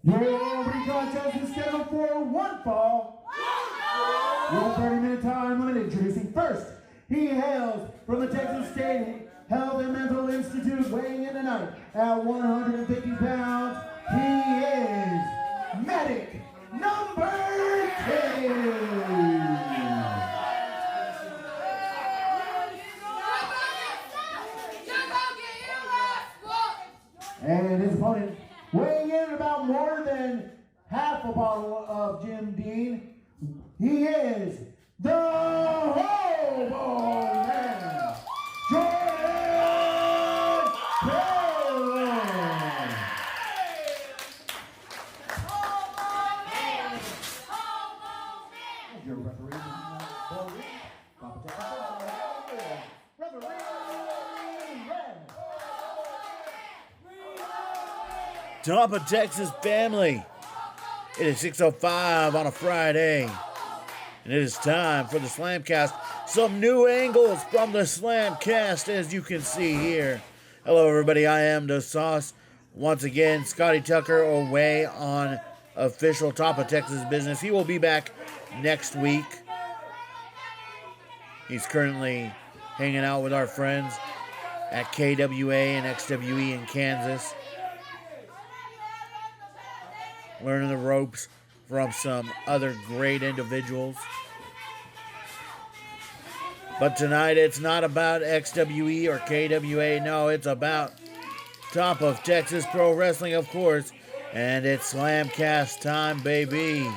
Your opening contest is scheduled for one fall. Your 30-minute time limit. Introducing first. He hails from the Texas State Health and Mental Institute, weighing in tonight at 150 pounds. He is Medic number 2. And his opponent, weighing in about more than half a bottle of Jim Dean, he is the Hobo Man, Jordan Perro. Your referee, Top of Texas family. It is 6:05 on a Friday, and it is time for the SlamCast. Some new angles from the SlamCast, as you can see here. Hello, everybody. I am the Sauce. Once again, Scotty Tucker away on official Top of Texas business. He will be back next week. He's currently hanging out with our friends at KWA and XWE in Kansas, learning the ropes from some other great individuals. But tonight it's not about XWE or KWA. No, it's about Top of Texas Pro Wrestling, of course. And it's SlamCast time, baby.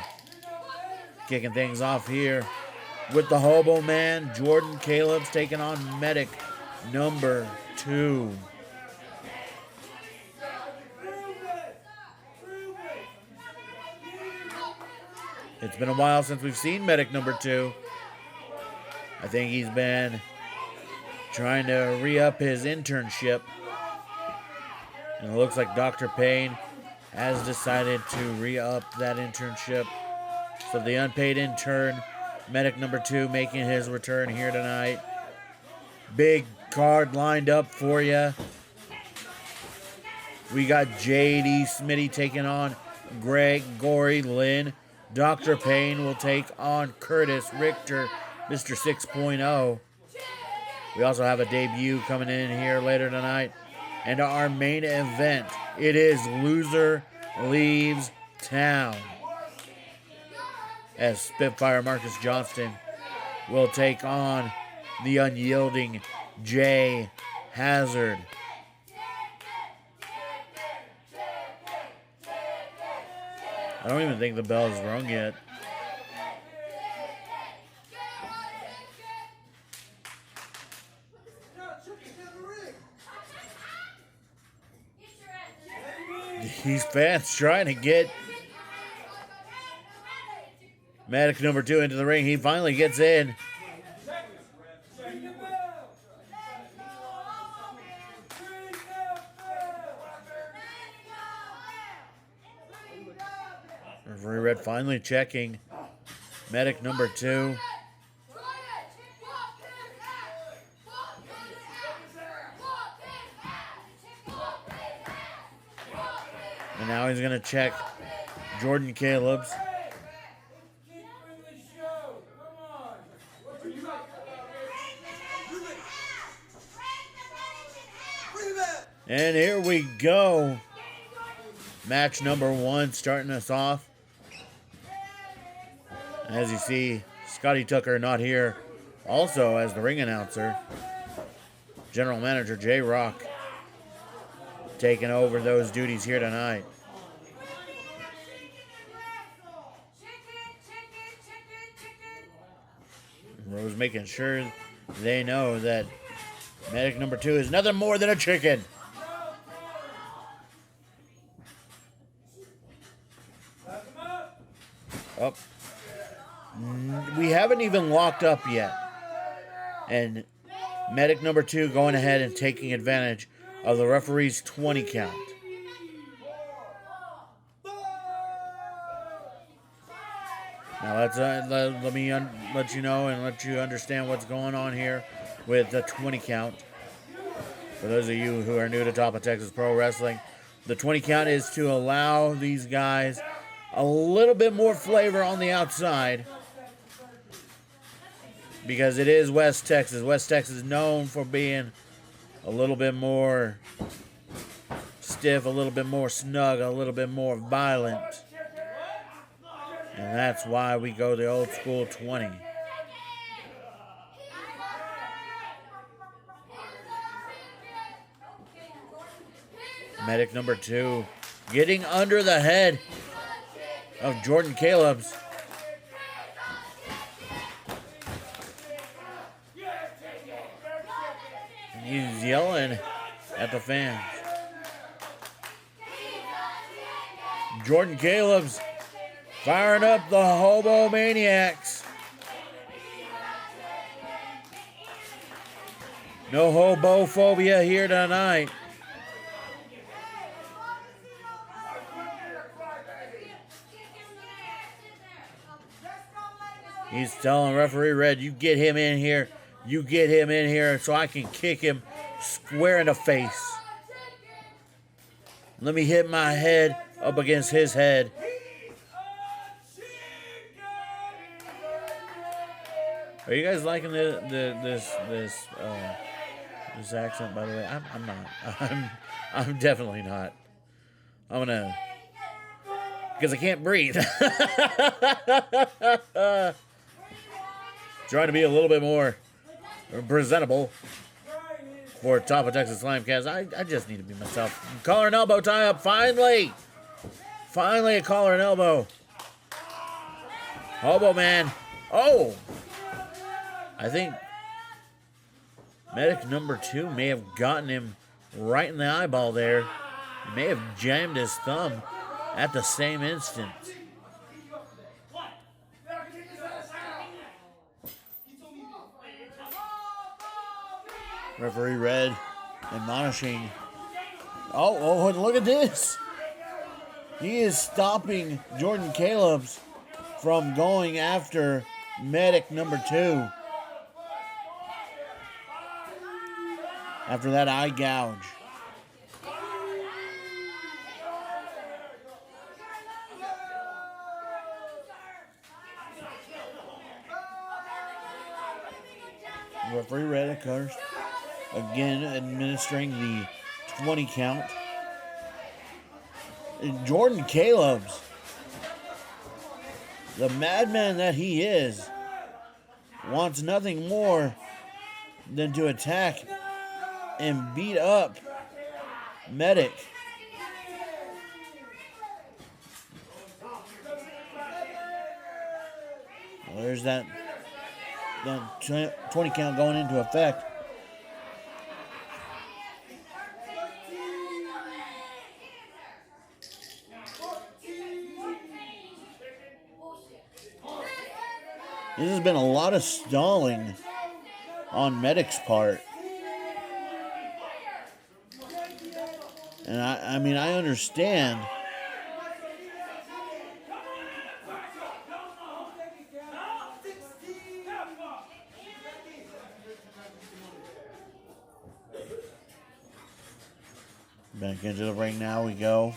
Kicking things off here with the Hobo Man, Jordan Caleb's taking on Medic number 2. It's been a while since we've seen Medic number 2. I think he's been trying to re-up his internship. And it looks like Dr. Payne has decided to re-up that internship. So the unpaid intern, Medic number 2, making his return here tonight. Big card lined up for you. We got JD Smitty taking on Gregory, Lynn. Dr. Payne will take on Curtis Richter, Mr. 6.0. We also have a debut coming in here later tonight. And our main event, it is Loser Leaves Town, as Spitfire Marcus Johnston will take on the unyielding Jay Hazard. I don't even think the bell's rung yet. These fans trying to get Medic number 2 into the ring. He finally gets in. Referee Red finally checking Medic number 2. And now he's going to check Jordan Caleb's. And here we go. Match number 1 starting us off. As you see, Scotty Tucker not here. Also as the ring announcer, General Manager J Rock taking over those duties here tonight. Rose making sure they know that Medic number 2 is nothing more than a chicken. Up. We haven't even locked up yet. And Medic number 2 going ahead and taking advantage of the referee's 20 count. Now let me let you know and let you understand what's going on here with the 20 count. For those of you who are new to Top of Texas Pro Wrestling, The 20 count is to allow these guys a little bit more flavor on the outside. Because it is West Texas. West Texas is known for being a little bit more stiff, a little bit more snug, a little bit more violent. And that's why we go the old school 20. Medic number 2 getting under the head of Jordan Caleb's. He's yelling at the fans. Jordan Caleb's firing up the Hobo Maniacs. No hobophobia here tonight. He's telling referee Red, you get him in here. You get him in here so I can kick him square in the face. Let me hit my head up against his head. Are you guys liking this accent, by the way? I'm not. I'm definitely not. I'm gonna, because I can't breathe. Trying to be a little bit more presentable for Top of Texas SlamCast. I just need to be myself. Collar and elbow tie up, finally. Finally a collar and elbow. Hobo man. Oh. I think medic number 2 may have gotten him right in the eyeball there. He may have jammed his thumb at the same instant. Referee Red admonishing. Oh, look at this. He is stopping Jordan Caleb's from going after medic number 2. After that eye gouge. Referee Red, of course, again administering the 20 count. And Jordan Caleb's, the madman that he is, wants nothing more than to attack and beat up medic. Well, there's that 20 count going into effect. This has been a lot of stalling on medic's part. And I mean, I understand. Back into the ring now we go.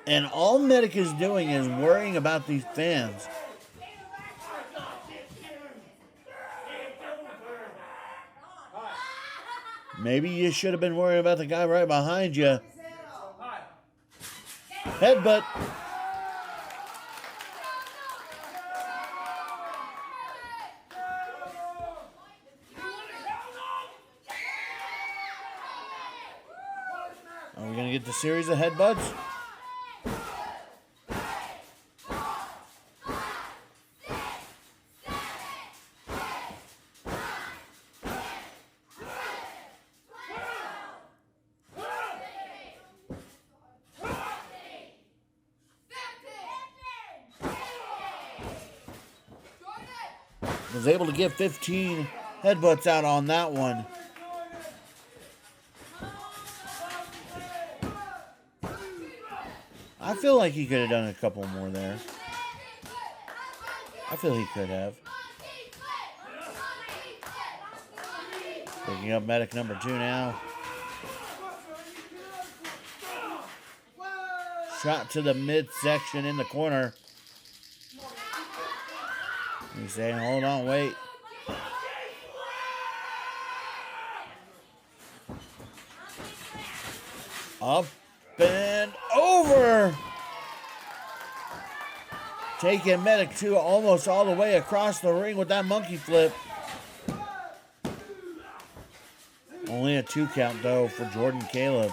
And all medic is doing is worrying about these fans. Maybe you should have been worrying about the guy right behind you. Headbutt. Are we going to get the series of headbutts? Was able to get 15 headbutts out on that one. I feel like he could have done a couple more there. I feel he could have. Picking up medic number 2 now. Shot to the midsection in the corner. He's saying, hold on, wait. Up and over. Taking medic 2 almost all the way across the ring with that monkey flip. Only a 2 count though for Jordan Calebs.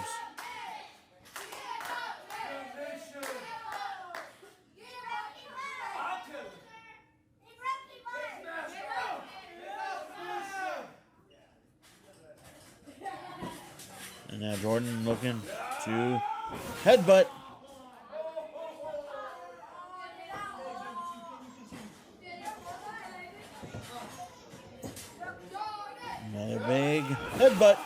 And now Jordan looking to headbutt. Another big headbutt.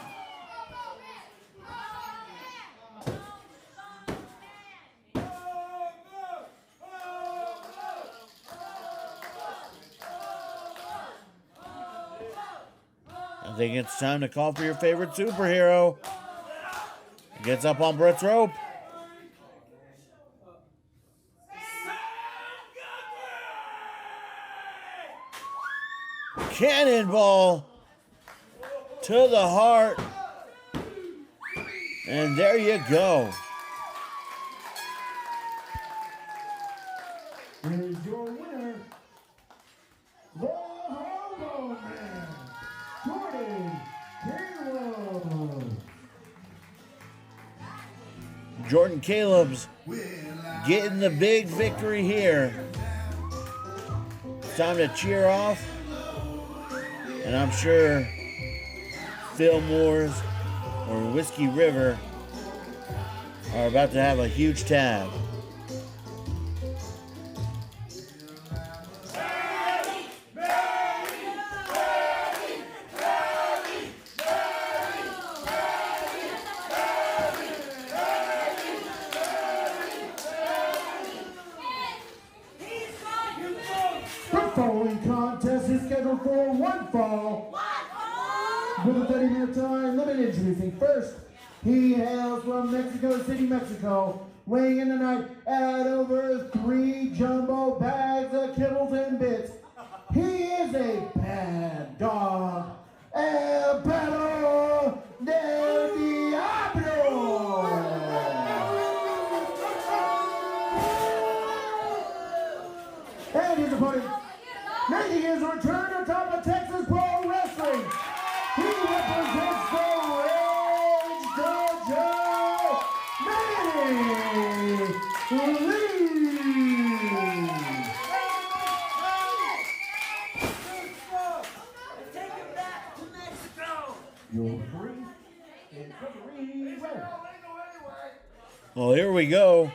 I think it's time to call for your favorite superhero. Gets up on Brett's rope. Cannonball to the heart. And there you go. Here's your winner, the Hallowed Man, Jordan Calebs. Jordan Calebs getting the big victory here. It's time to cheer off. And I'm sure Phil Moore's or Whiskey River are about to have a huge tab. The following contest is scheduled for one fall. With a 30-minute time limit. Introducing first, he hails from Mexico City, Mexico, weighing in tonight at over 3 jumbo bags of kibbles and bits. He is a bad dog, El Perro del Diablo. And his opponent, making his return to top of Texas Pro Wrestling. He represents the Rage Dojo, Manny Lee. Take him back to Mexico. You're free and free ready. Well, here we go.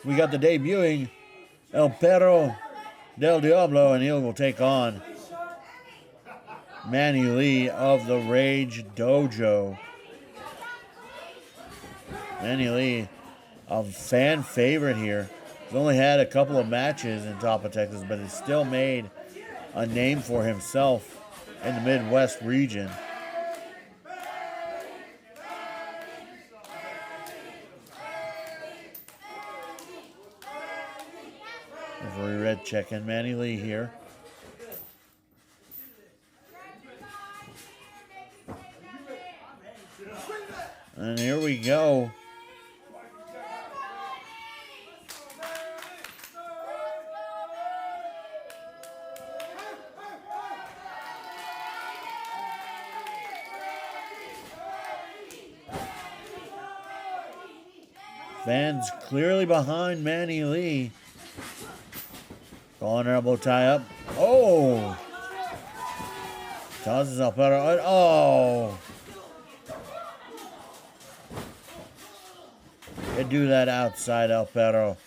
We got the debuting El Perro del Diablo, and he will take on Manny Lee of the Rage Dojo. Manny Lee, a fan favorite here. He's only had a couple of matches in top of Texas, but he's still made a name for himself in the Midwest region. Referee Red checking Manny Lee here. And here we go. Fans clearly behind Manny Lee. Calling her elbow tie up. Oh! Tosses El Perro. Oh! They do that outside El Perro.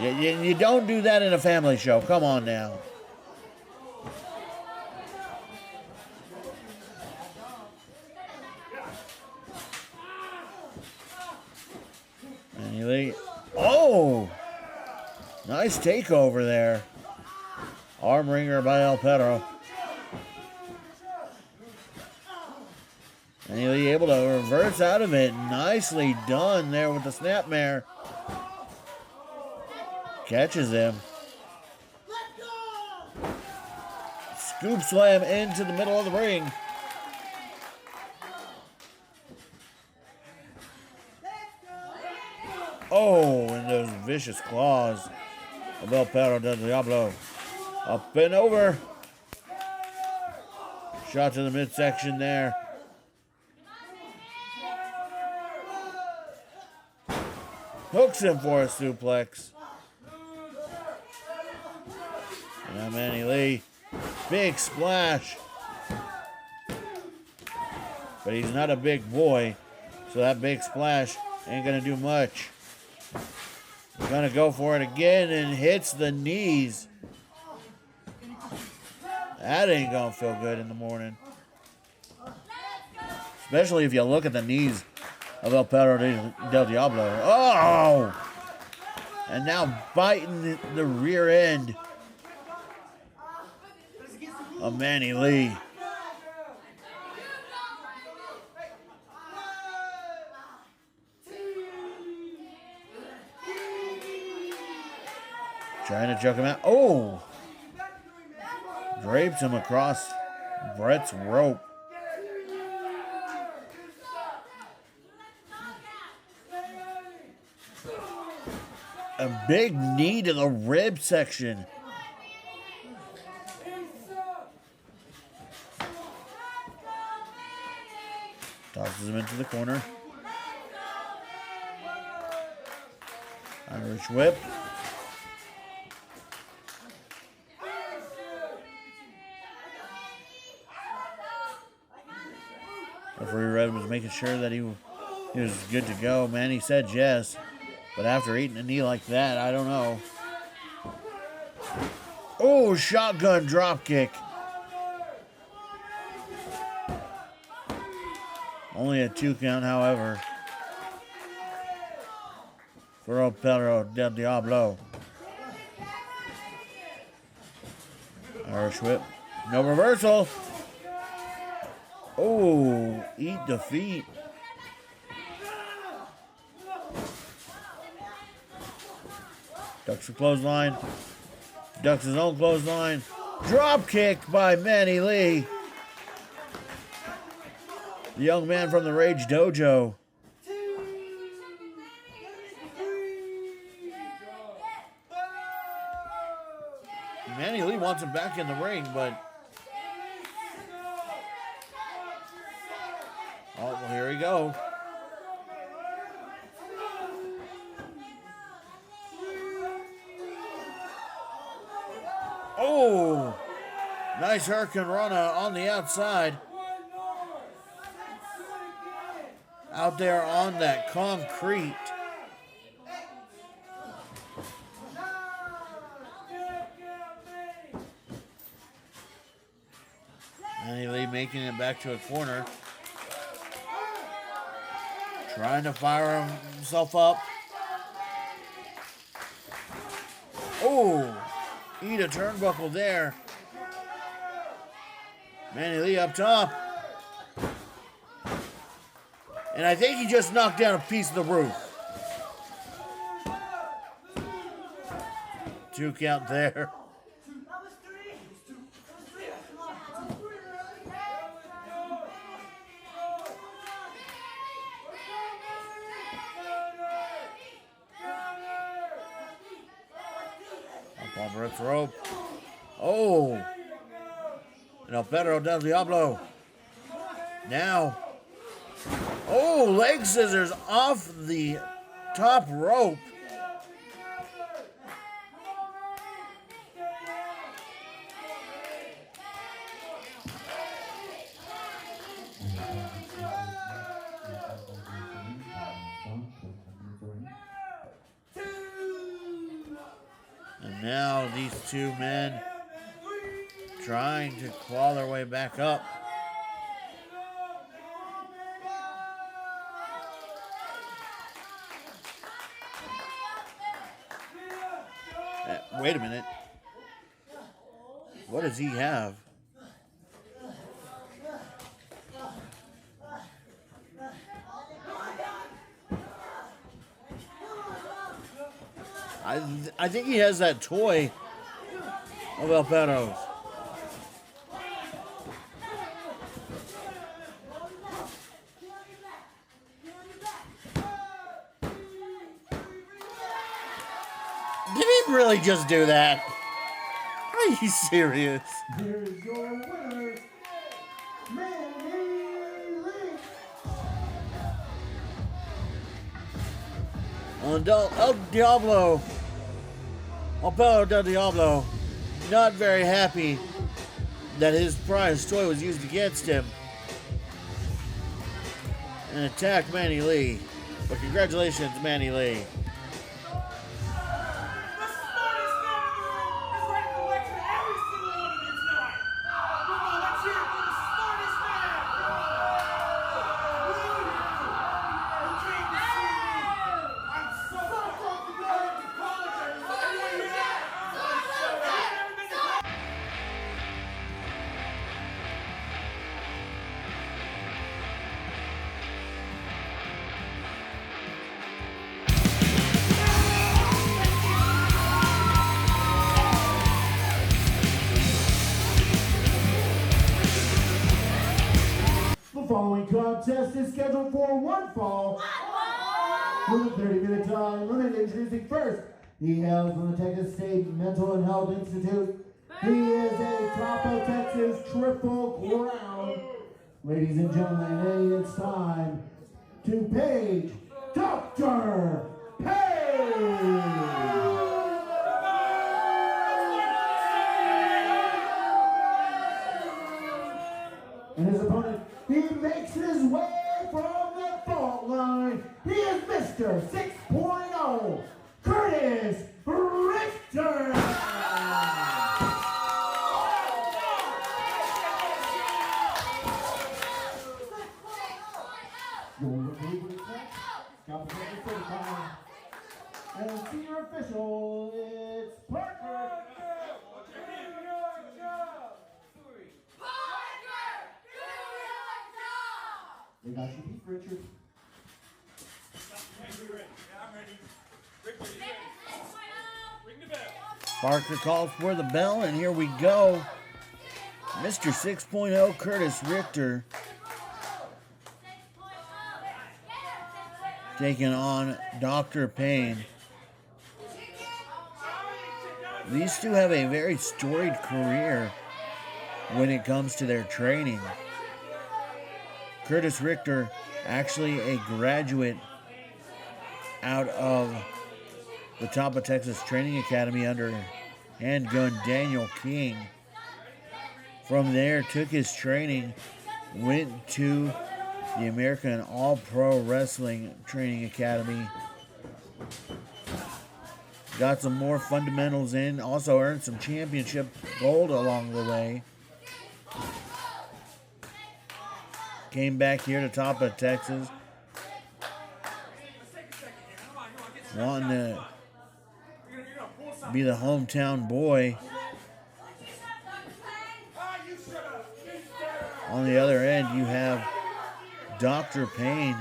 You don't do that in a family show. Come on now. Manny Lee. Oh! Nice takeover there. Arm wringer by El Perro. And he'll be able to reverse out of it. Nicely done there with the snapmare. Catches him. Scoop slam into the middle of the ring. Oh, and those vicious claws of El Perro del Diablo. Up and over. Shot to the midsection there. Hooks him for a suplex. And now Manny Lee. Big splash. But he's not a big boy, so that big splash ain't gonna do much. He's gonna go for it again and hits the knees. That ain't gonna feel good in the morning. Especially if you look at the knees of El Perro del Diablo. Oh! And now biting the rear end of Manny Lee. Trying to choke him out. Oh! Drapes him across Brett's rope. A big knee to the rib section. Tosses him into the corner. Irish whip. Referee Red was making sure that he was good to go. Manny said yes, but after eating a knee like that, I don't know. Oh, shotgun drop kick. Only a 2 count, however, for El Perro del Diablo. Irish whip. No reversal. Oh, eat defeat. Ducks the clothesline. Ducks his own clothesline. Drop kick by Manny Lee. The young man from the Rage Dojo. Manny Lee wants him back in the ring, but... oh, well, here we go. Oh! Nice Hurricane Rana on the outside. Out there on that concrete. Manny Lee making it back to a corner. Trying to fire himself up. Oh, eat a turnbuckle there. Manny Lee up top. And I think he just knocked down a piece of the roof. 2 count there. Up on Brett's rope. Oh. And El Perro del Diablo. Now. Oh, leg scissors off the top rope. And now these two men trying to claw their way back up. Wait a minute. What does he have? I think he has that toy of El Perro's. Did he really just do that? Are you serious? Here's your winner, Manny Lee. El Diablo. El Perro del Diablo. Not very happy that his prize toy was used against him and attacked Manny Lee. But congratulations, Manny Lee. The following contest is scheduled for one fall. With a 30-minute time limit. Introducing first, he hails from the Texas State Mental and Health Institute. He is a top of Texas Triple Crown. Ladies and gentlemen, it's time to page Dr. Payne. And his opponent, he makes his way from the fault line. He is Mr. 6.0, Curtis Richter. And senior official, it's Parker. They got you beat, Richard. Parker calls for the bell, and here we go. Mr. 6.0 Curtis Richter taking on Dr. Payne. These two have a very storied career when it comes to their training. Curtis Richter, actually a graduate out of the Top of Texas Training Academy under handgun Daniel King. From there, took his training, went to the American All-Pro Wrestling Training Academy, got some more fundamentals in, also earned some championship gold along the way. Came back here to Top of Texas, wanting to be the hometown boy. On the other end, you have Dr. Payne,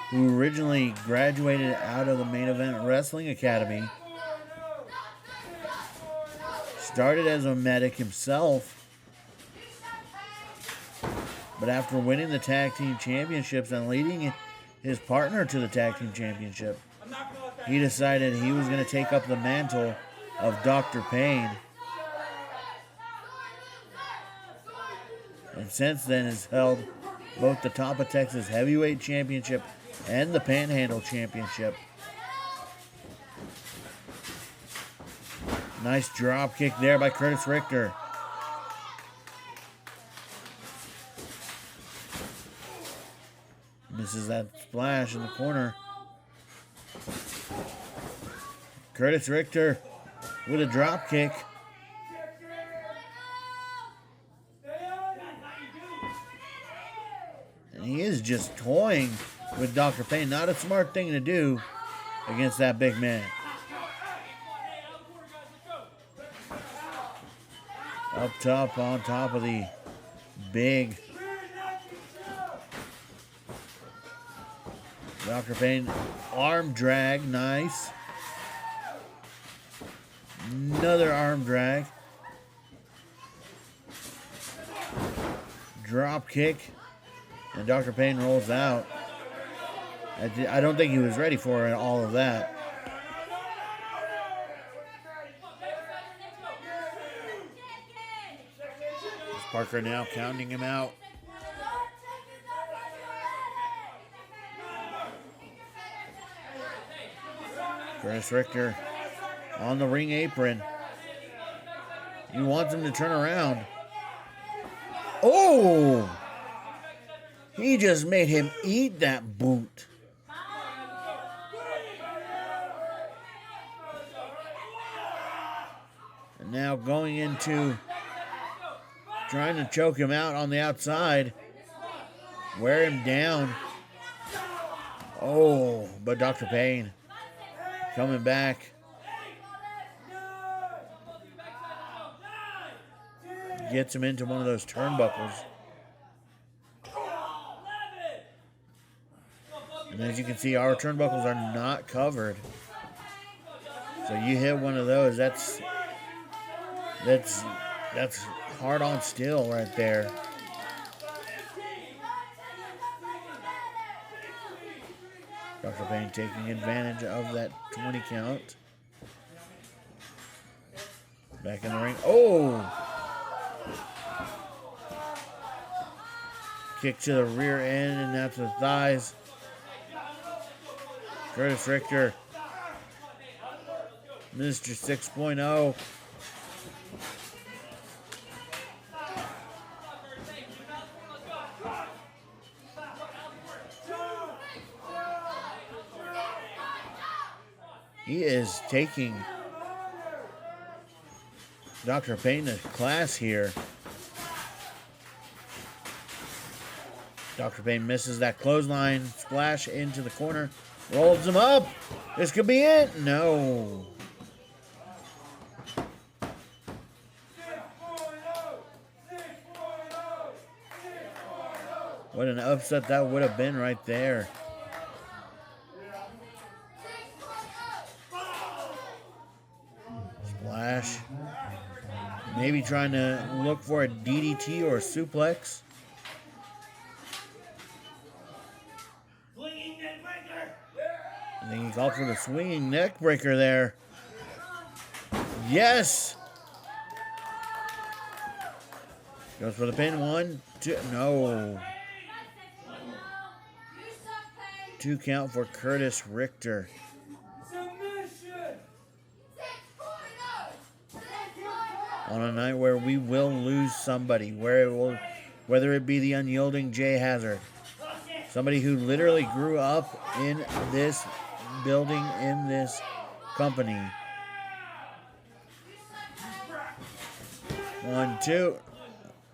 who originally graduated out of the Main Event Wrestling Academy. Started as a medic himself, but after winning the tag team championships and leading his partner to the tag team championship, he decided he was going to take up the mantle of Dr. Payne. And since then has held both the Top of Texas Heavyweight Championship and the Panhandle Championship. Nice drop kick there by Curtis Richter. Misses that splash in the corner. Curtis Richter with a drop kick. And he is just toying with Dr. Payne. Not a smart thing to do against that big man. Up top, on top of the big Dr. Payne arm drag. Nice. Another arm drag. Drop kick. And Dr. Payne rolls out. I don't think he was ready for all of that. Parker now counting him out. Richter on the ring apron. He wants him to turn around. Oh! He just made him eat that boot. And now going into trying to choke him out on the outside. Wear him down. Oh, but Dr. Payne coming back. Gets him into one of those turnbuckles. And as you can see, our turnbuckles are not covered. So you hit one of those, that's hard on steel right there. Dr. Payne taking advantage of that 20 count. Back in the ring. Oh! Kick to the rear end and now to the thighs. Richter. Mr. 6.0. He is taking Dr. Payne to class here. Dr. Payne misses that clothesline splash into the corner. Rolls him up. This could be it. No. What an upset that would have been right there. Splash. Maybe trying to look for a DDT or a suplex. I think he called for the swinging neck breaker there. Yes! Goes for the pin. 1, 2. No. 2 count for Richter. On a night where we will lose somebody, whether it be the unyielding Jay Hazard, somebody who literally grew up in this building, in this company. 1, 2.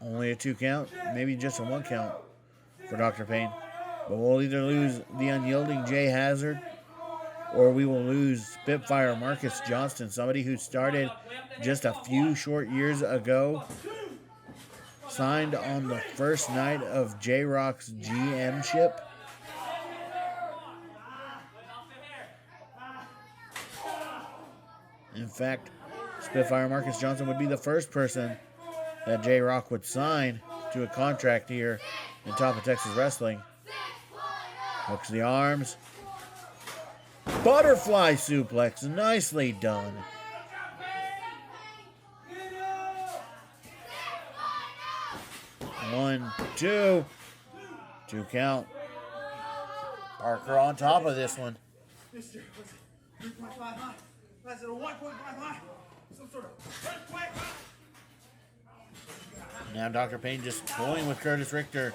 Only a 2 count, maybe just a 1 count for Dr. Payne. But we'll either lose the unyielding Jay Hazard or we will lose Spitfire Marcus Johnston, somebody who started just a few short years ago, signed on the first night of J-Rock's GM-ship. In fact, Spitfire Marcus Johnson would be the first person that J-Rock would sign to a contract here in Top of Texas Wrestling. Hooks the arms. Butterfly suplex. Nicely done. One, 2. 2 count. Parker on top of this one. Mister, was it 3.5 high? Was it a 1.5 high? Some sort of earthquake? Now Dr. Payne just toying with Richter.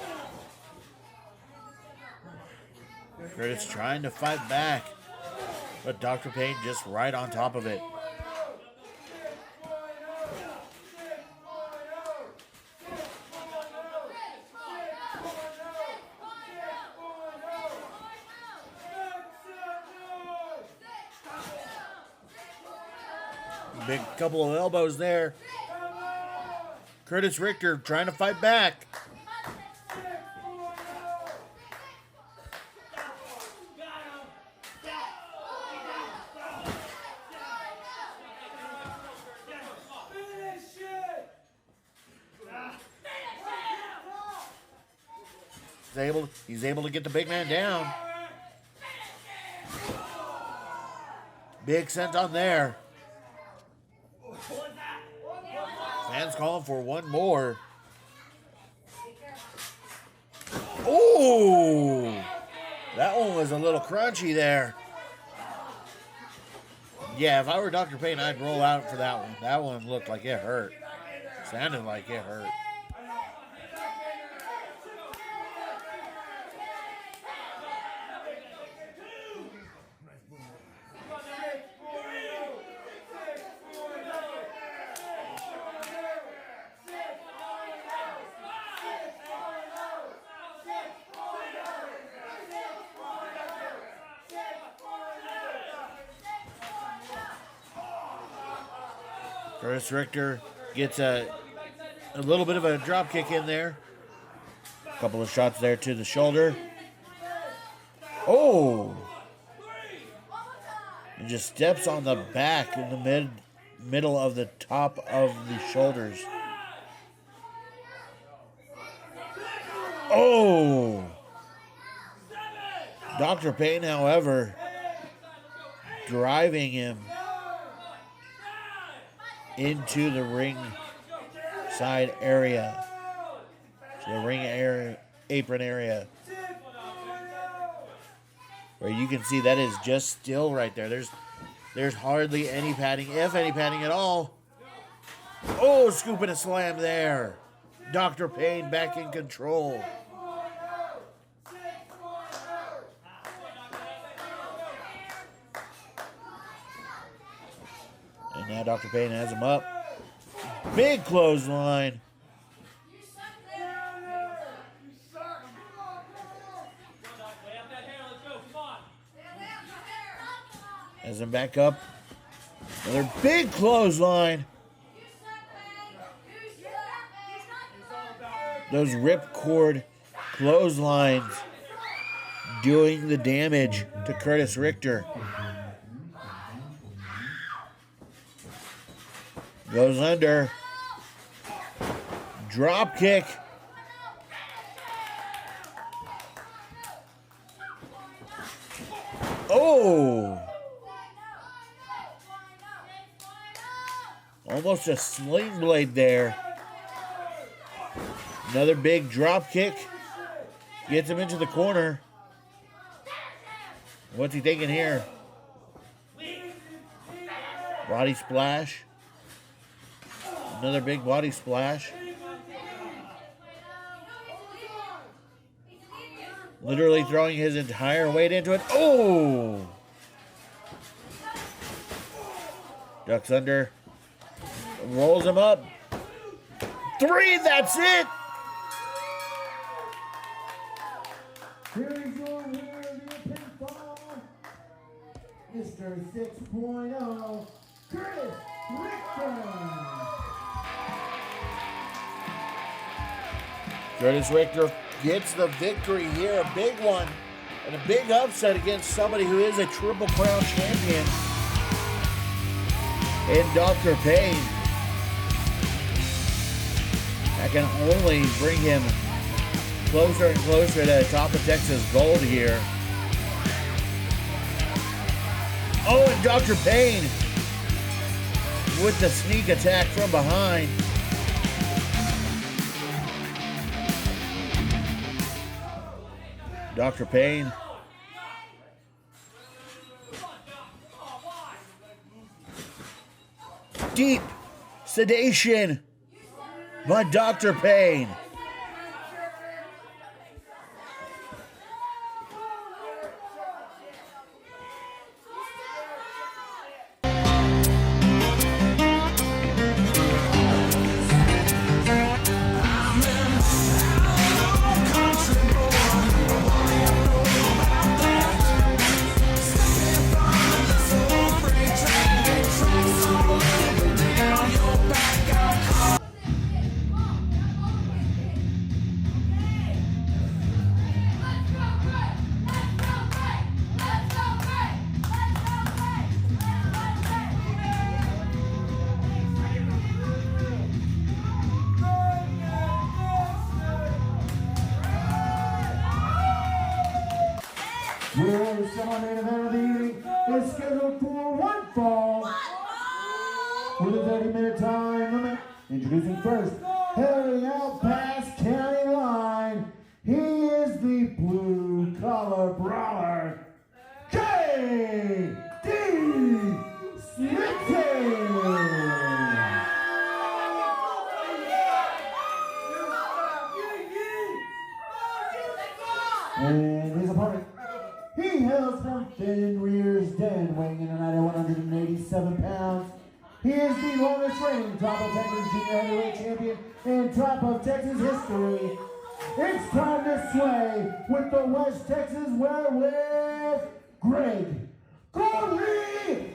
Curtis trying to fight back, but Dr. Payne just right on top of it. Big couple of elbows there. Curtis Richter trying to fight back. He's able to get the big man down. Big senton there. Fans calling for one more. Oh, that one was a little crunchy there. Yeah, if I were Dr. Payne, I'd roll out for that one. That one looked like it hurt. Sounded like it hurt. Curtis Richter gets a little bit of a drop kick in there. A couple of shots there to the shoulder. Oh! And just steps on the back in the middle of the top of the shoulders. Oh! Dr. Payne, however, driving him into the ring side area, to the ring area, apron area, where you can see that is just still right there. There's hardly any padding, if any padding at all. Oh, scooping a slam there. Dr. Payne back in control. And now Dr. Payne has him up. Big clothesline. Has him back up. Another big clothesline. Those ripcord clotheslines doing the damage to Curtis Richter. Goes under. Drop kick. Oh! Almost a sling blade there. Another big drop kick. Gets him into the corner. What's he thinking here? Body splash. Another big body splash. Literally throwing his entire weight into it. Oh! Ducks under. Rolls him up. 3, that's it! Here is your winner of the pinfall, Mr. 6.0, Curtis Richter. Curtis Richter gets the victory here, a big one, and a big upset against somebody who is a Triple Crown champion in Dr. Payne. That can only bring him closer and closer to top of Texas gold here. Oh, and Dr. Payne with the sneak attack from behind. Dr. Payne. Deep sedation by Dr. Payne. our main event of the evening is scheduled for one fall with a 30-minute time limit. Introducing first, heading out past county line, he is the blue-collar brawler, J.D. Smitty. And his opponent, he hails from Fenrir's Den, weighing in tonight at 187 pounds. He is the longest reigning Top of Texas Junior Heavyweight Champion in Top of Texas history. It's time to sway with the West Texas Werewolf, Gregory Lynn.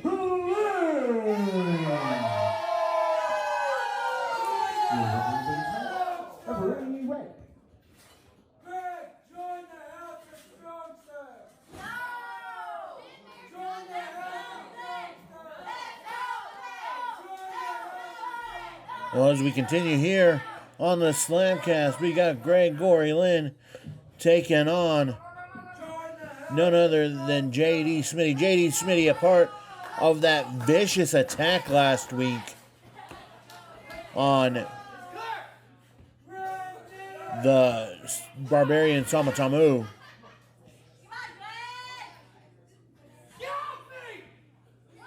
Well, as we continue here on the SlamCast, we got Gregory Lynn taking on none other than J.D. Smitty. J.D. Smitty, a part of that vicious attack last week on the Barbarian Samatamu.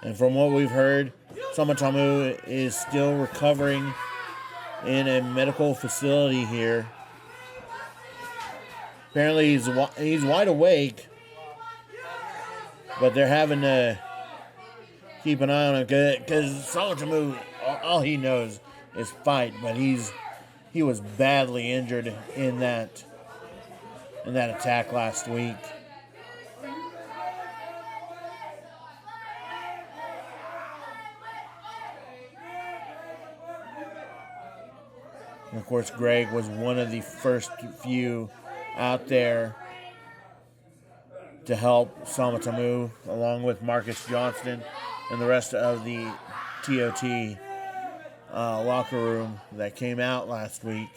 And from what we've heard, Samatamu is still recovering in a medical facility here. Apparently he's wide awake, but they're having to keep an eye on him because Samatamu, all he knows is fight, but he was badly injured in that attack last week. And of course, Greg was one of the first few out there to help Samatamu, along with Marcus Johnston and the rest of the TOT locker room that came out last week.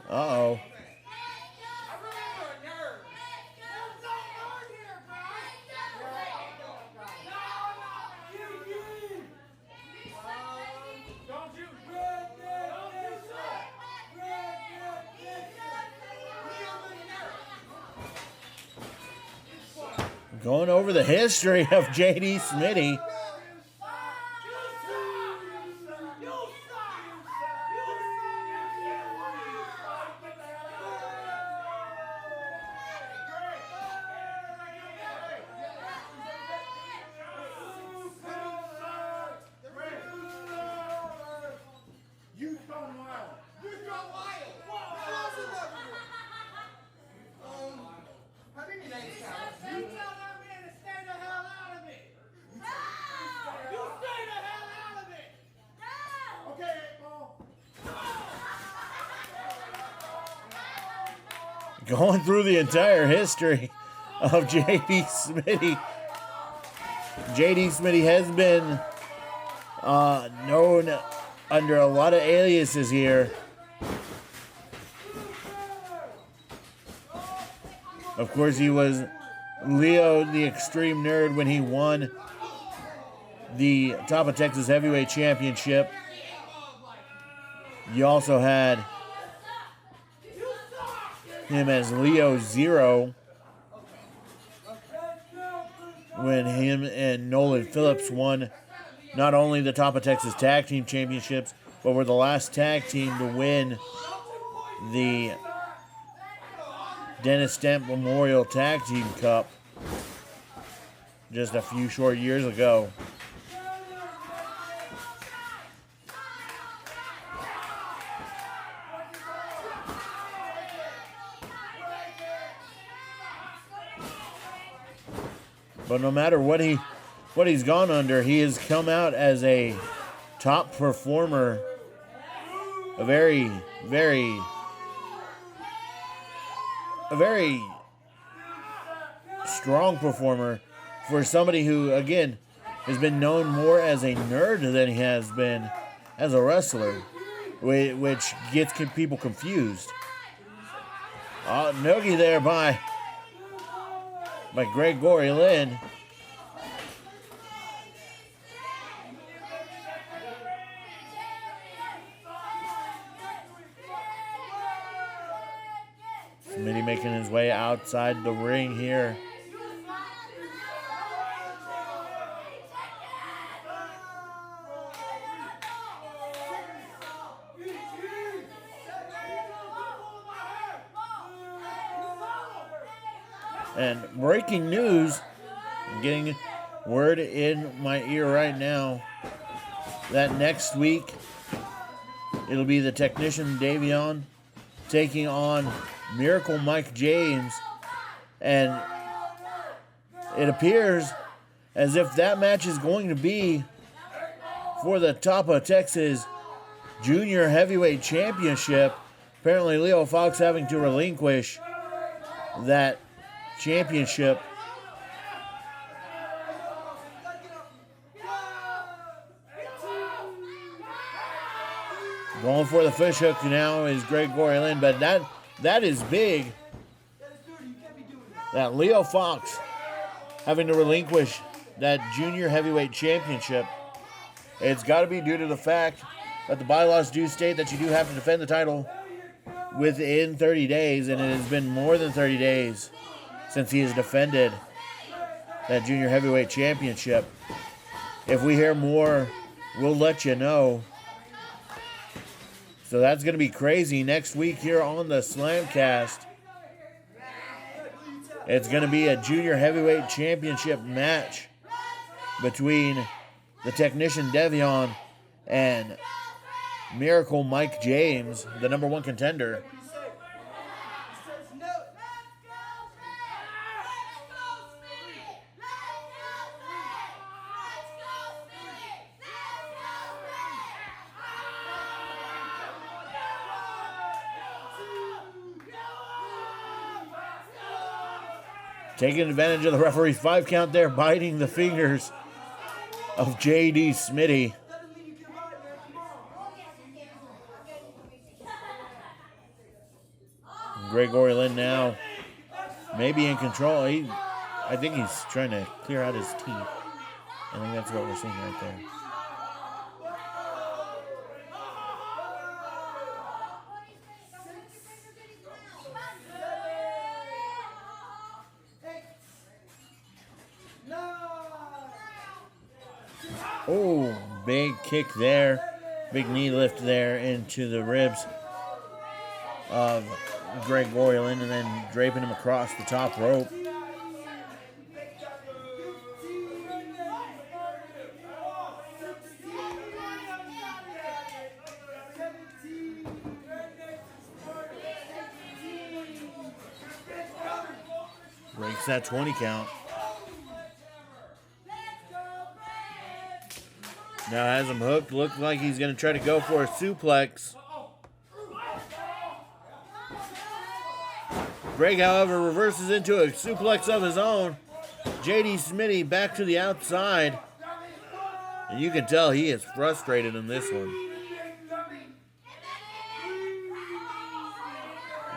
Uh-oh. Going over the history of J.D. Smitty. Going through the entire history of J.D. Smitty. J.D. Smitty has been known under a lot of aliases here. Of course, he was Leo the Extreme Nerd when he won the Top of Texas Heavyweight Championship. You also had him as Leo Zero when him and Nolan Phillips won not only the Top of Texas Tag Team Championships, but were the last tag team to win the Dennis Stamp Memorial Tag Team Cup just a few short years ago. But no matter what he's gone under, he has come out as a top performer, a very strong performer for somebody who, again, has been known more as a nerd than he has been as a wrestler, which gets people confused. Nogi there by Gregory Lynn. Smitty making his way outside the ring here. And breaking news, I'm getting word in my ear right now that next week it'll be the Technician Davion taking on Miracle Mike James, and it appears as if that match is going to be for the Top of Texas Junior Heavyweight Championship. Apparently Leo Fox having to relinquish that championship. Going for the fish hook now is Gregory Lynn, but that is big. That Leo Fox having to relinquish that junior heavyweight championship. It's got to be due to the fact that the bylaws do state that you do have to defend the title within 30 days, and it has been more than 30 days since he has defended that junior heavyweight championship. If we hear more, we'll let you know. So that's going to be crazy next week here on the SlamCast. It's going to be a junior heavyweight championship match between the Technician Davion and Miracle Mike James, the number one contender. Taking advantage of the referee's 5 count there, biting the fingers of J.D. Smitty. Gregory Lynn now maybe in control. I think he's trying to clear out his teeth. I think that's what we're seeing right there. Oh, big kick there. Big knee lift there into the ribs of Gregory Lynn, and then draping him across the top rope. Breaks that 20 count. Now has him hooked. Looks like he's going to try to go for a suplex. Greg, however, reverses into a suplex of his own. J.D. Smitty back to the outside. And you can tell he is frustrated in this one.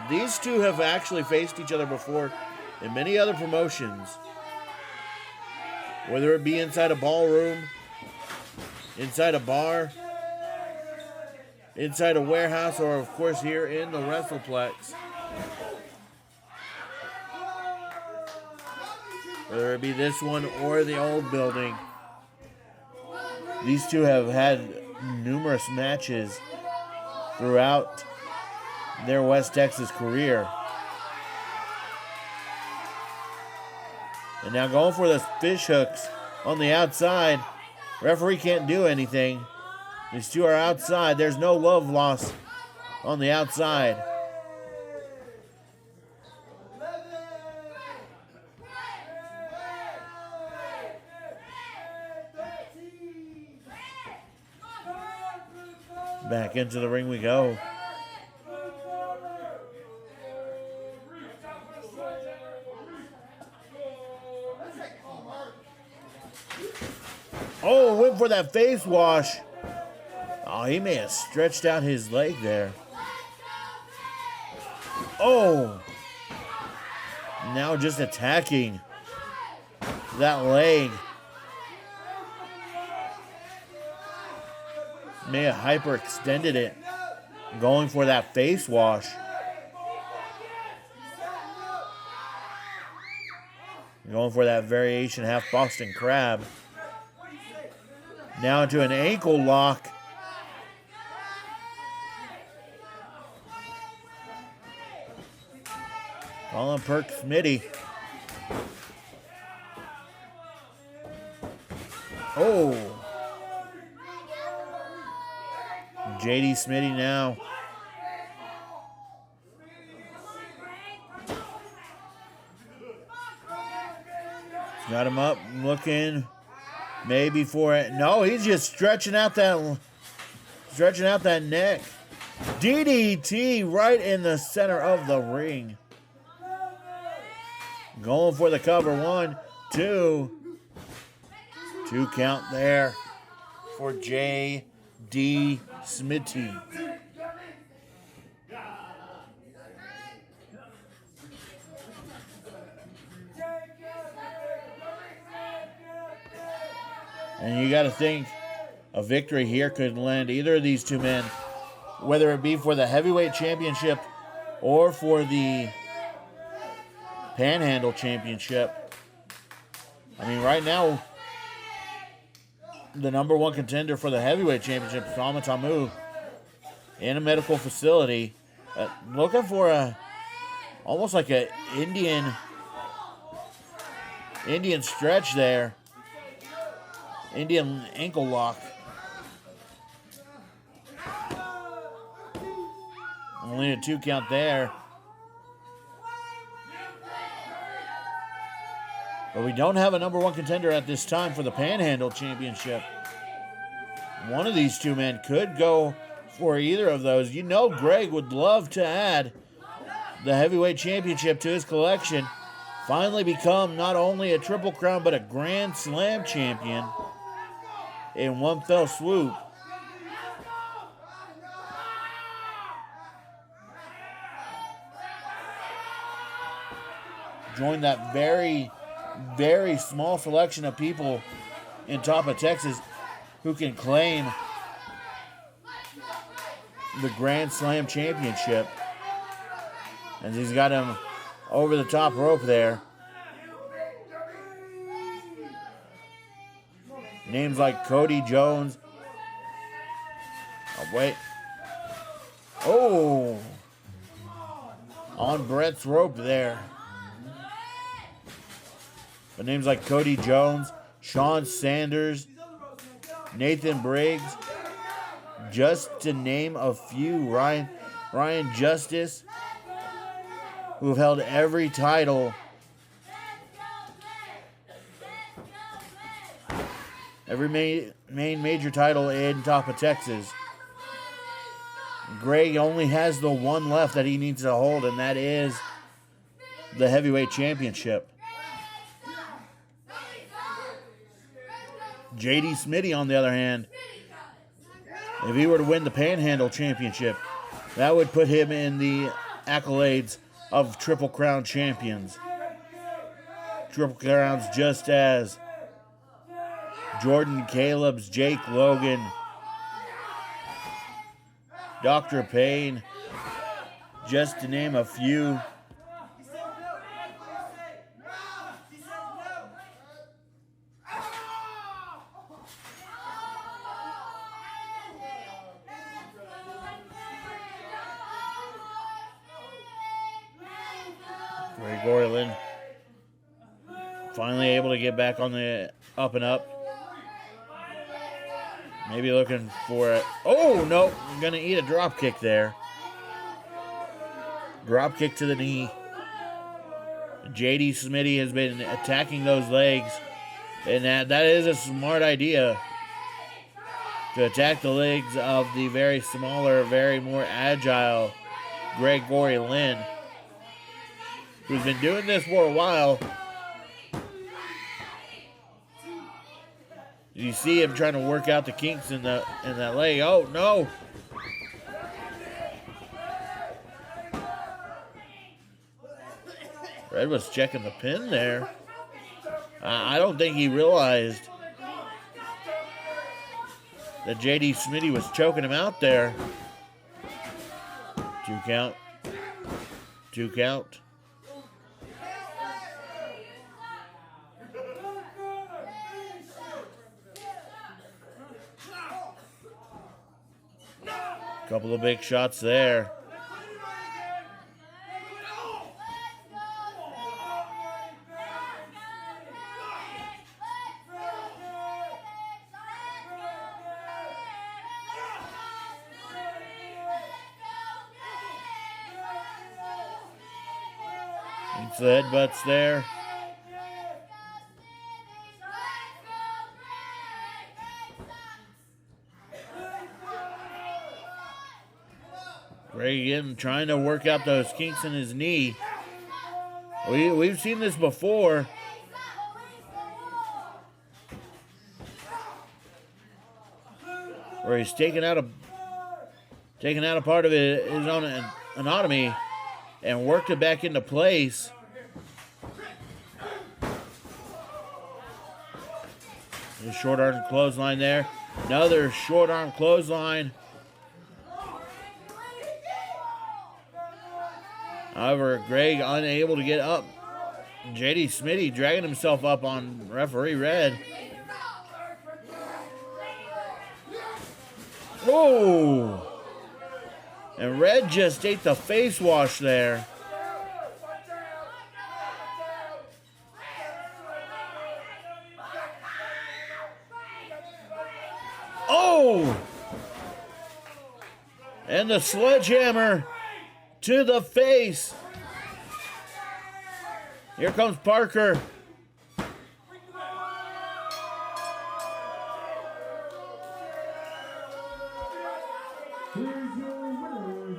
These two have actually faced each other before in many other promotions. Whether it be inside a ballroom, inside a bar, inside a warehouse, or of course here in the WrestlePlex. Whether it be this one or the old building. These two have had numerous matches throughout their West Texas career. And now going for the fish hooks on the outside. Referee can't do anything. These two are outside. There's no love lost on the outside. Back into the ring we go. Oh, went for that face wash. Oh, he may have stretched out his leg there. Oh! Now just attacking that leg. May have hyperextended it. Going for that face wash. Going for that variation half Boston Crab. Now into an ankle lock. Calling Perk Smitty. Oh. JD Smitty now. Got him up, looking maybe for it. No, he's just stretching out that neck. DDT right in the center of the ring. Going for the cover. 1, 2. 2 count there for J.D. Smitty. And you got to think a victory here could land either of these two men, whether it be for the heavyweight championship or for the Panhandle Championship. I mean, right now, the number one contender for the heavyweight championship, Sama Tamu, in a medical facility, looking for almost like a Indian stretch there. Indian ankle lock. Only a 2 count there. But we don't have a number one contender at this time for the Panhandle Championship. One of these two men could go for either of those. You know Greg would love to add the heavyweight championship to his collection. Finally become not only a Triple Crown, but a Grand Slam champion in one fell swoop. Join that very, very small selection of people in top of Texas who can claim the Grand Slam championship. And he's got him over the top rope there. Names like Cody Jones. Oh, wait. Oh. On Brett's rope there. But names like Cody Jones, Sean Sanders, Nathan Briggs, just to name a few. Ryan Justice, who have held every title. Every main major title in top of Texas. Greg only has the one left that he needs to hold, and that is the heavyweight championship. JD Smitty, on the other hand, if he were to win the Panhandle Championship, that would put him in the accolades of Triple Crown champions. Triple Crowns just as Jordan Caleb's, Jake Logan, Dr. Payne, just to name a few. Gregory Lynn finally able to get back on the up and up. Maybe looking for it. Oh, no. I'm going to eat a drop kick there. Drop kick to the knee. JD Smitty has been attacking those legs. And that is a smart idea. To attack the legs of the very smaller, very more agile Gregory Lynn, who's been doing this for a while. You see him trying to work out the kinks in that leg. Oh no! Red was checking the pin there. I don't think he realized that JD Smitty was choking him out there. 2 count. 2 count. Couple of big shots there. It's the headbutts there. Greg again trying to work out those kinks in his knee. We've seen this before. Where he's taking out a part of his own anatomy and worked it back into place. A short arm clothesline there. Another short arm clothesline. However, Greg unable to get up. JD Smitty dragging himself up on referee Red. Oh! And Red just ate the face wash there. Oh! And the sledgehammer to the face. Here comes Parker. Here's your winner,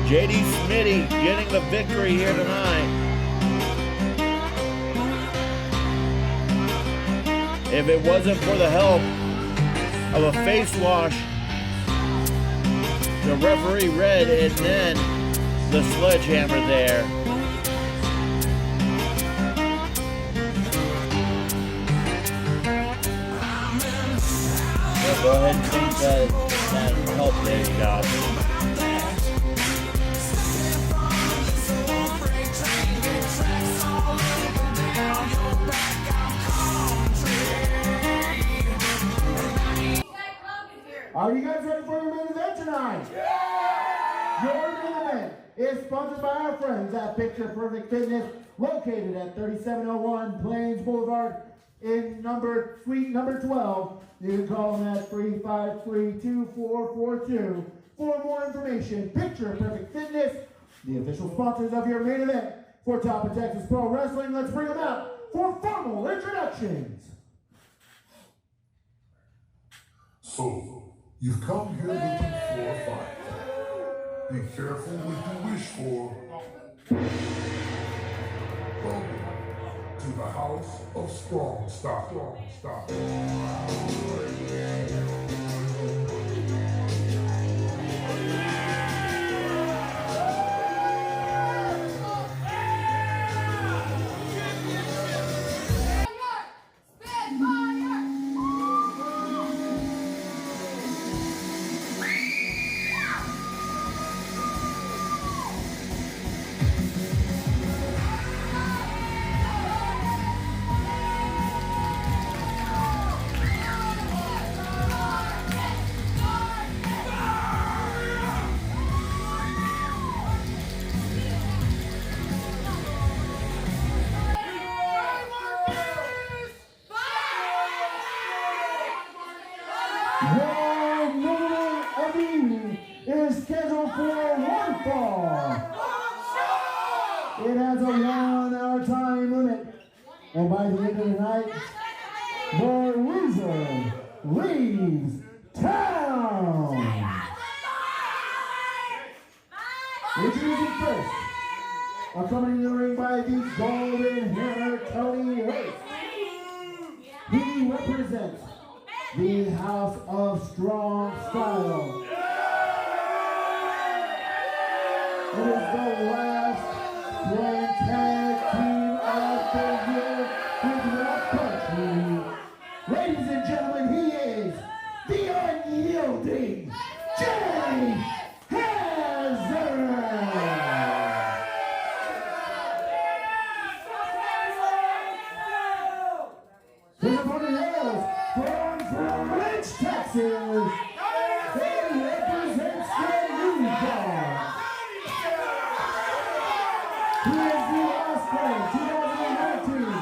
JD Smitty getting the victory here tonight. If it wasn't for the help of a face wash, the referee Red, and then the sledgehammer there. So go ahead and think that help there, you got. Are you guys ready for your main event tonight? Yeah! Your main event is sponsored by our friends at Picture Perfect Fitness, located at 3701 Plains Boulevard in suite number 12. You can call them at 353-2442. For more information, Picture Perfect Fitness, the official sponsors of your main event for Top of Texas Pro Wrestling. Let's bring them out for formal introductions. So, you've come here looking for a fight. Be careful what you wish for. Welcome to the House of Strong Style. Is scheduled for one fall. It has a 1 hour time limit. And by the end of the night, the loser leaves town. Introducing first, Accompanied in the ring by the golden hair Tony Hurst. He represents the House of Strong Style. It is the last Grand Tag Team of the year with the country. Ladies and gentlemen, he is the unyielding Jay Hazard. His opponent hails from French, Texas. He represents the New Guard. He is the Oscar 2019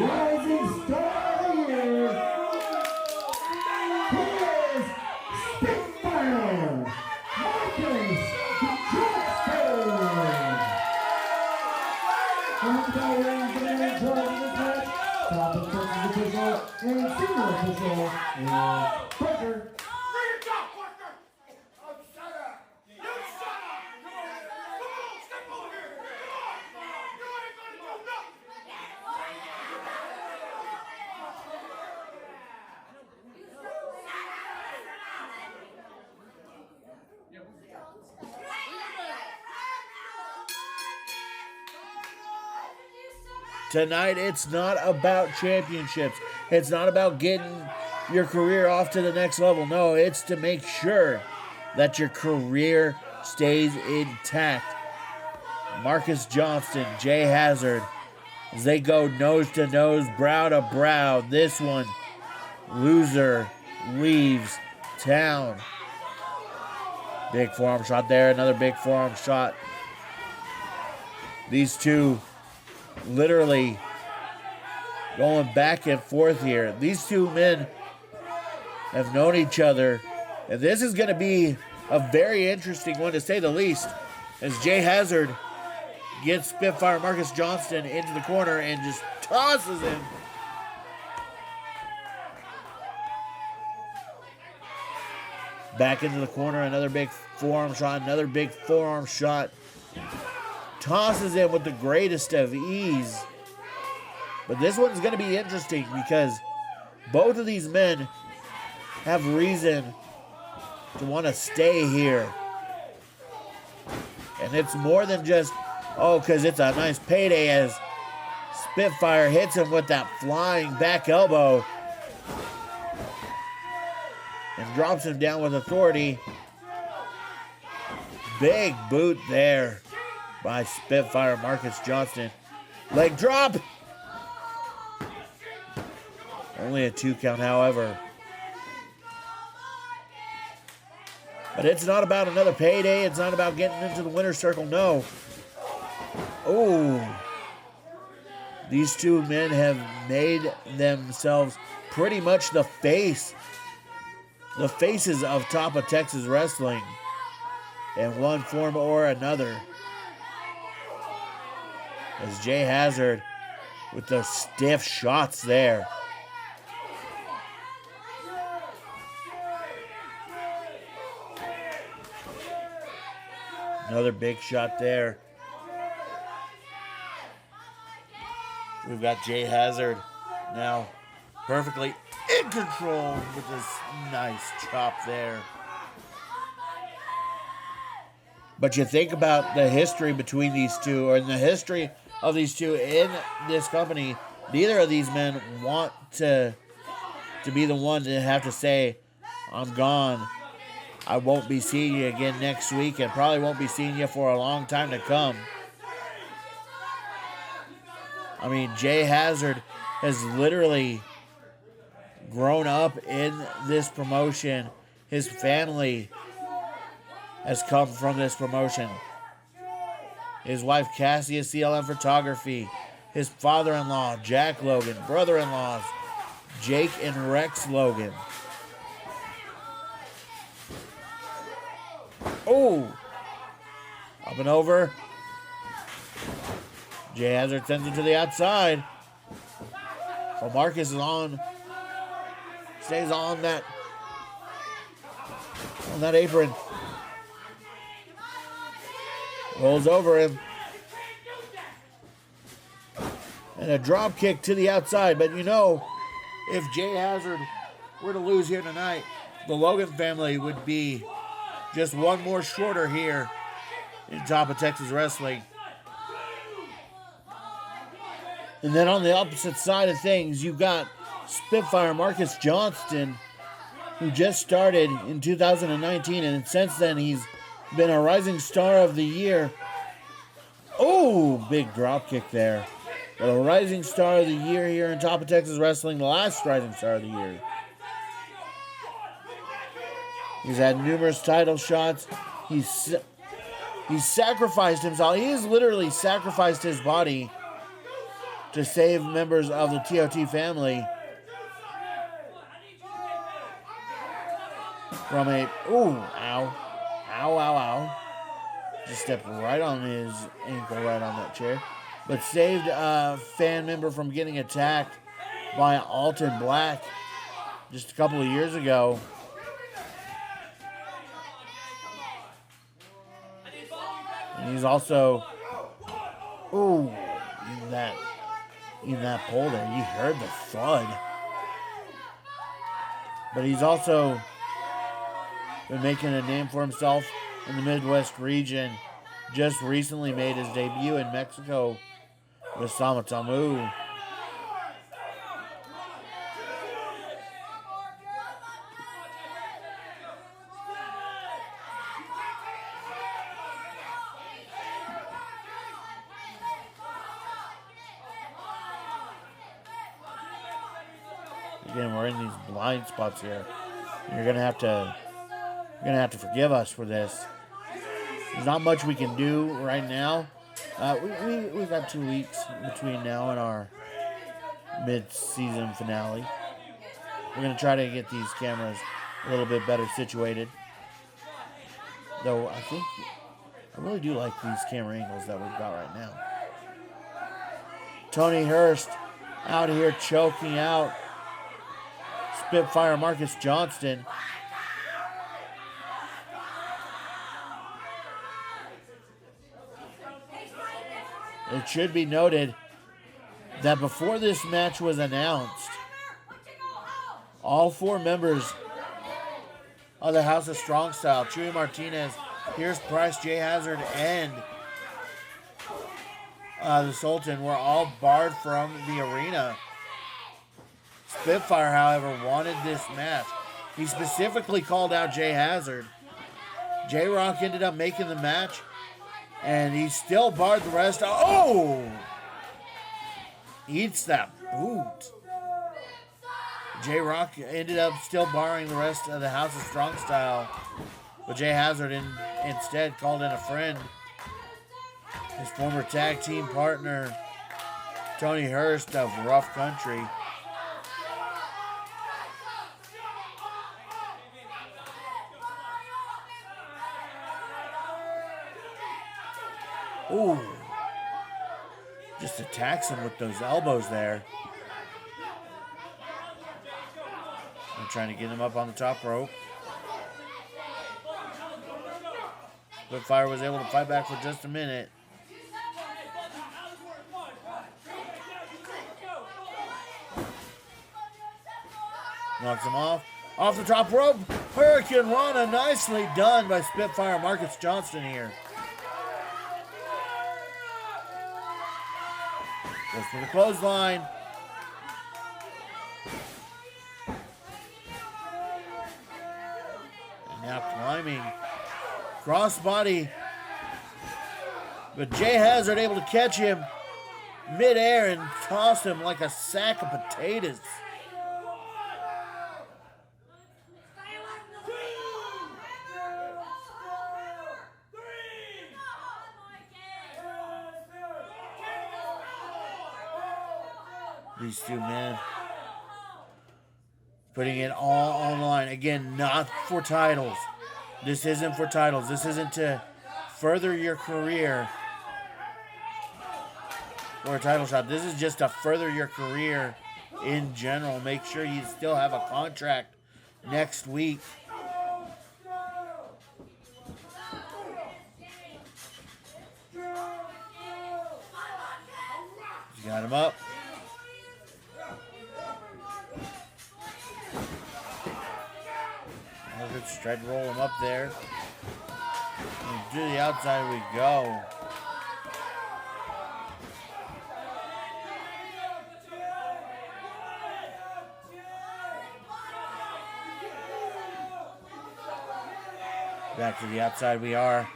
Rising Star of the Year. He is Spitfire Marcus Johnson. And the bell rings for the man in charge of this match. Top of Texas official and senior official is Richter. Tonight, it's not about championships. It's not about getting your career off to the next level. No, it's to make sure that your career stays intact. Marcus Johnston, Jay Hazard, as they go nose to nose, brow to brow. This one, loser leaves town. Big forearm shot there, another big forearm shot. These two literally going back and forth here. These two men have known each other, and this is going to be a very interesting one to say the least, as Jay Hazard gets Spitfire Marcus Johnston into the corner and just tosses him. Back into the corner, another big forearm shot, another big forearm shot. Tosses him with the greatest of ease. But this one's going to be interesting because both of these men have reason to want to stay here. And it's more than just, because it's a nice payday, as Spitfire hits him with that flying back elbow and drops him down with authority. Big boot there by Spitfire Marcus Johnston. Leg drop. Only a 2 count, however. But it's not about another payday. It's not about getting into the winner's circle. No. Oh. These two men have made themselves pretty much the faces of top of Texas wrestling in one form or another. As Jay Hazard with those stiff shots there. Another big shot there. We've got Jay Hazard now perfectly in control with this nice chop there. But you think about the history between these two, or in the history of these two in this company, neither of these men want to be the one to have to say, I'm gone. I won't be seeing you again next week, and probably won't be seeing you for a long time to come. I mean, Jay Hazard has literally grown up in this promotion. His family has come from this promotion. His wife, Cassie, is CLM Photography. His father-in-law, Jack Logan. Brother-in-laws, Jake and Rex Logan. Oh! Up and over. Jay Hazard sends him to the outside. So Marcus is on. Stays on that apron. Rolls over him. And a drop kick to the outside. But you know, if Jay Hazard were to lose here tonight, the Logan family would be just one more shorter here in top of Texas Wrestling. And then on the opposite side of things, you've got Spitfire Marcus Johnston, who just started in 2019, and since then he's been a Rising Star of the Year. Oh, big drop kick there. But a Rising Star of the Year here in top of Texas Wrestling, the last Rising Star of the Year. He's had numerous title shots. He's sacrificed himself. He has literally sacrificed his body to save members of the TOT family from a, ow. Just stepped right on his ankle, right on that chair. But saved a fan member from getting attacked by Alton Black just a couple of years ago. And he's also, in that pole there, you heard the thud. But he's also been making a name for himself in the Midwest region. Just recently made his debut in Mexico with Sama Tamu. Again, we're in these blind spots here. You're gonna have to forgive us for this. There's not much we can do right now. We've got 2 weeks between now and our mid-season finale. We're gonna try to get these cameras a little bit better situated. Though I really do like these camera angles that we've got right now. Tony Hurst out here choking out Spitfire Marcus Johnston. It should be noted that before this match was announced, all 4 members of the House of Strong Style, Chuey Martinez, Pierce Price, Jay Hazard, and the Sultan, were all barred from the arena. Spitfire, however, wanted this match. He specifically called out Jay Hazard. J-Rock ended up making the match, and he still barred the rest. Oh! Eats that boot. J-Rock ended up still barring the rest of the House of Strong Style, but Jay Hazard instead called in a friend, his former tag team partner, Tony Hurst of Rough Country. Ooh. Just attacks him with those elbows there. I'm trying to get him up on the top rope. Spitfire was able to fight back for just a minute. Knocks him off. Off the top rope. Hurricane Rana, nicely done by Spitfire Marcus Johnston here. Goes for the clothesline. And now climbing. Crossbody. But Jay Hazard able to catch him midair and toss him like a sack of potatoes. These two men putting it all on the line. Again, not for titles. This isn't for titles. This isn't to further your career or a title shot. This is just to further your career in general. Make sure you still have a contract next week. Got him up. Hurst tried to roll him up there. And to the outside we go. Back to the outside we are.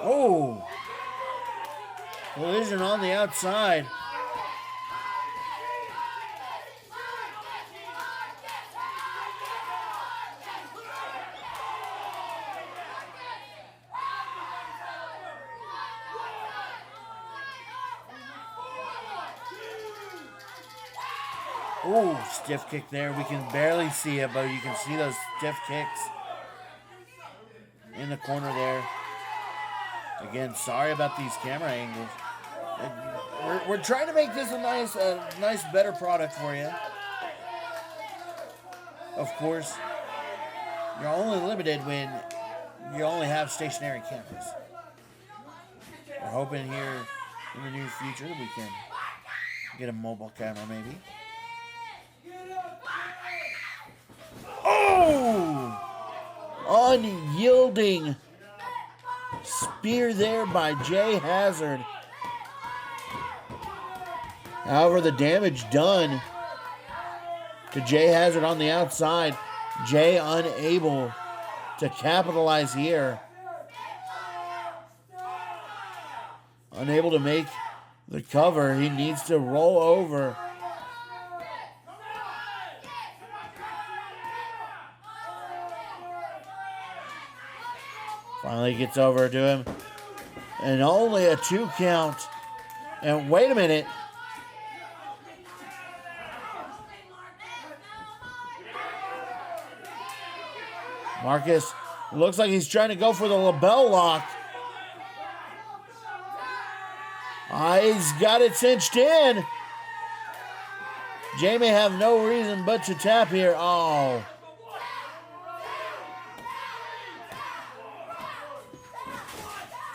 Oh! Collision on the outside. Oh, stiff kick there. We can barely see it, but you can see those stiff kicks in the corner there. Again, sorry about these camera angles. We're trying to make this a nice, better product for you. Of course, you're only limited when you only have stationary cameras. We're hoping here in the near future we can get a mobile camera maybe. Oh! Unyielding spear there by Jay Hazard. However, the damage done to Jay Hazard on the outside. Jay unable to capitalize here. Unable to make the cover. He needs to roll over. Finally gets over to him. And only a 2 count. And wait a minute. Marcus looks like he's trying to go for the label lock. He's got it cinched in. Jay may have no reason but to tap here. Oh.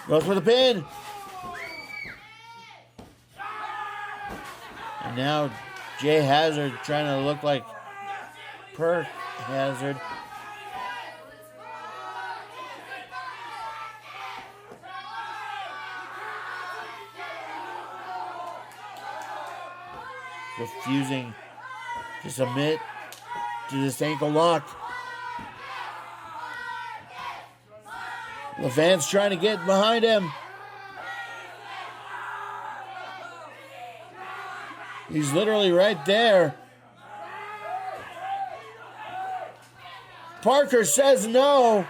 Goes for the pin. And now Jay Hazard trying to look like Per Hazard. Refusing to submit to this ankle lock. LeVan's trying to get behind him. He's literally right there. Parker says no.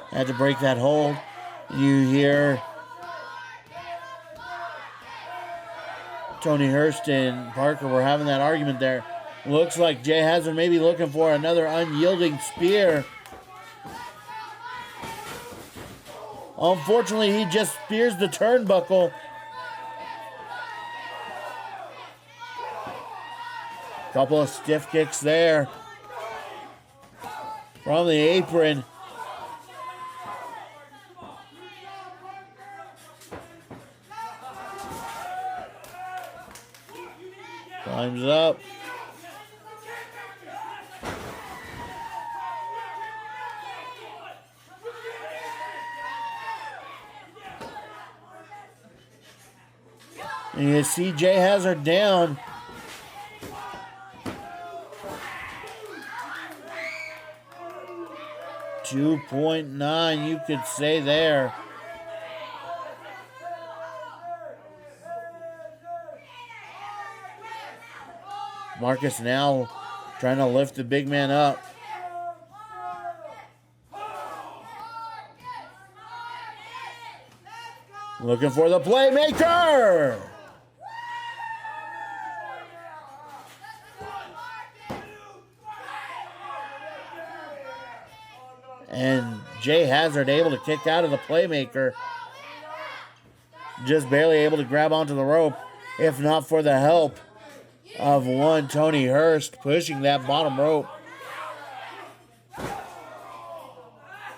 Had to break that hold. You hear Tony Hurst and Parker were having that argument there. Looks like Jay Hazard may be looking for another unyielding spear. Unfortunately, he just spears the turnbuckle. Couple of stiff kicks there from the apron. Climbs up. And you see Jay Hazard down. .9, you could say there. Marcus now trying to lift the big man up. Looking for the playmaker. And Jay Hazard able to kick out of the playmaker. Just barely able to grab onto the rope, if not for the help of one Tony Hurst pushing that bottom rope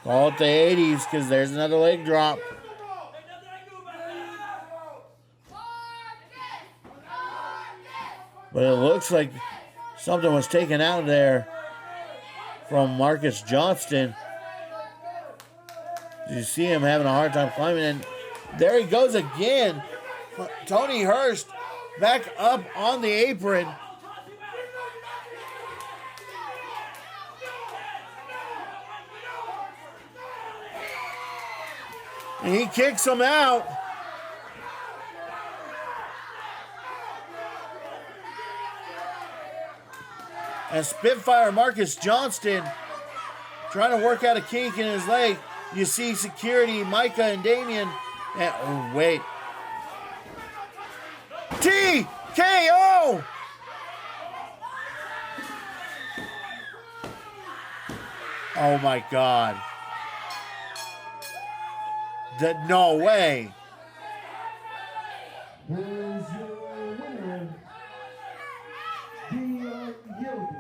Call it the 80s because there's another leg drop. But it looks like something was taken out there from Marcus Johnston. You see him having a hard time climbing, and there he goes again. Tony Hurst back up on the apron. And he kicks him out. And Spitfire Marcus Johnston trying to work out a kink in his leg. You see security, Micah and Damien. And, oh, wait. TKO! Oh, my God. No way. Here's your winner, the Yogi,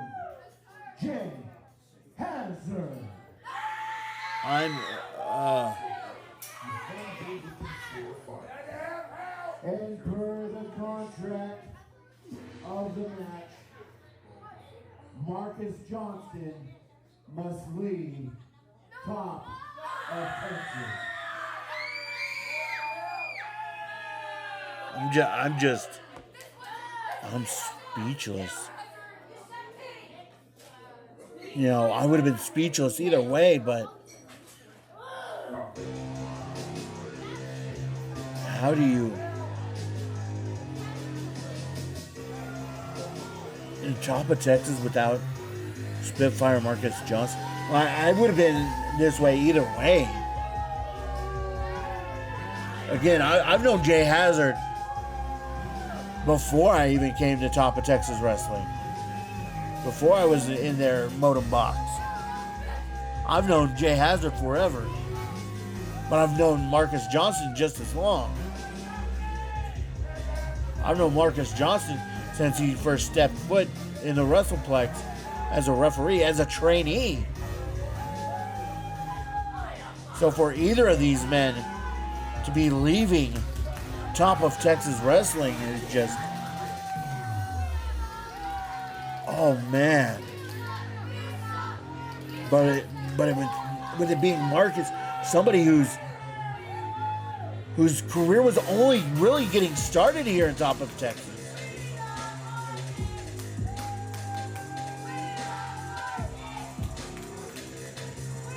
Jay Hazard. And per the contract of the match, Marcus Johnston must leave top of Texas. I'm speechless. You know, I would have been speechless either way, but how do you, in top of Texas without Spitfire Marcus Johnston? Well, I would have been this way either way. Again, I've known Jay Hazard before I even came to Top of Texas Wrestling. Before I was in their Modem box. I've known Jay Hazard forever. But I've known Marcus Johnston just as long. I've known Marcus Johnston since he first stepped foot in the WrestlePlex as a referee, as a trainee. So for either of these men to be leaving Top of Texas Wrestling is just, oh man. But with it being Marcus, somebody whose career was only really getting started here in Top of Texas.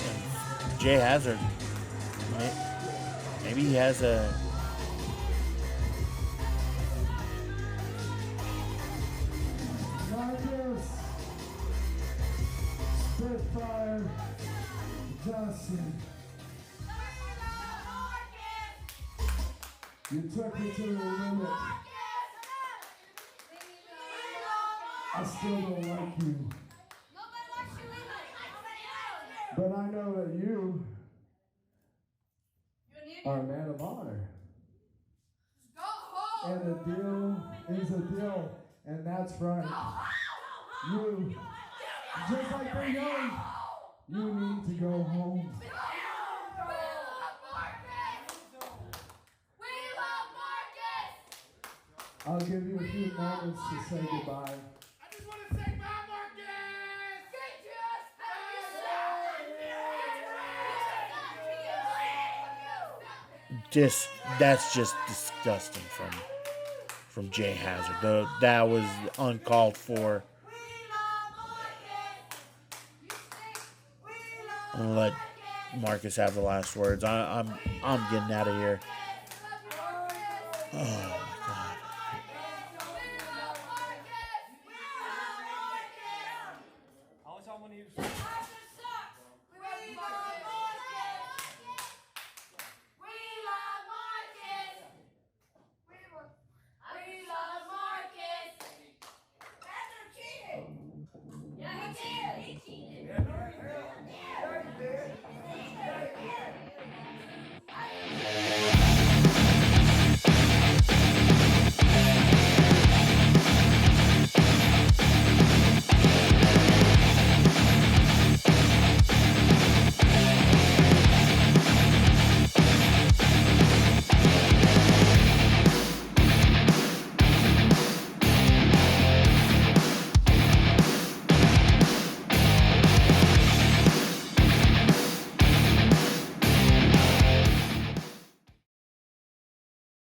And Jay Hazard, maybe he has a Spitfire Johnson. You took me to the limit. I still don't like you. But I know that you are a man of honor. And a deal is a deal. And that's right. You, just like they're young, you need to go home. I'll give you a few moments to say goodbye. I just want to say bye, Marcus! That's just disgusting from Jay Hazard. That was uncalled for. I'm gonna let Marcus have the last words. I'm getting out of here. Oh my God.